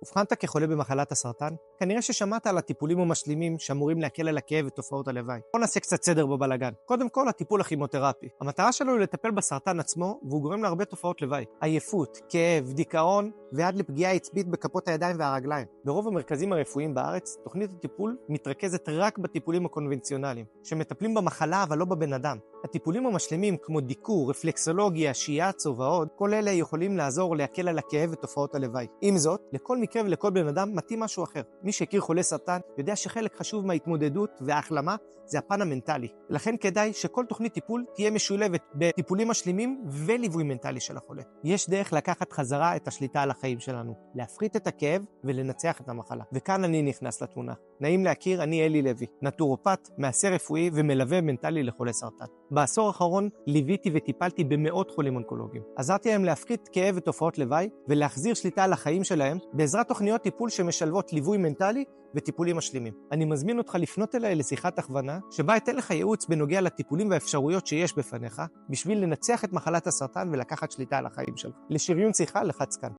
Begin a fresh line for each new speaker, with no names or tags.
אובחנת כחולה במחלת הסרטן? כנראה ששמעת על הטיפולים המשלימים שאמורים להקל על הכאב ותופעות הלוואי. בוא נעשה קצת סדר בבלגן. קודם כל, הטיפול הכימותרפי. המטרה שלו היא לטפל בסרטן עצמו, והוא גורם להרבה תופעות לוואי. עייפות, כאב, דיכאון, ועד לפגיעה עצבית בכפות הידיים והרגליים. ברוב המרכזים הרפואיים בארץ, תוכנית הטיפול מתרכזת רק בטיפולים הקונבנציונליים, שמטפלים במחלה אבל לא בבן אדם. הטיפולים המשלימים כמו דיקור, רפלקסולוגיה, שיאצו ועוד, כל אלה יכולים לעזור להקל על הכאב ותופעות הלוואי. עם זאת, לכל מקרה ולכל בן אדם מתאים משהו אחר. מי שהכיר חולה סרטן יודע שחלק חשוב מההתמודדות וההחלמה זה הפן המנטלי. לכן כדאי שכל תוכנית טיפול תהיה משולבת בטיפולים משלימים וליווי מנטלי של החולה. יש דרך לקחת חזרה את השליטה על החיים שלנו, להפחית את הכאב ולנצח את המחלה. וכאן אני נכנס לתמונה. נעים להכיר, אני אלי לוי, נטורופט, מעשה רפואי ומלווה מנטלי לחולי סרטן. בעשור האחרון ליוויתי וטיפלתי במאות חולים אונקולוגיים. עזרתי להם להפחית כאב ותופעות לוואי ולהחזיר שליטה על החיים שלהם בעזרת תוכניות טיפול שמשלבות ליווי מנטלי וטיפולים משלימים. אני מזמין אותך לפנות אליי לשיחת הכוונה שבה אתן לך ייעוץ בנוגע לטיפולים והאפשרויות שיש בפניך בשביל לנצח את מחלת הסרטן ולקחת שליטה על החיים שלך. לשריון שיחה לחץ כאן.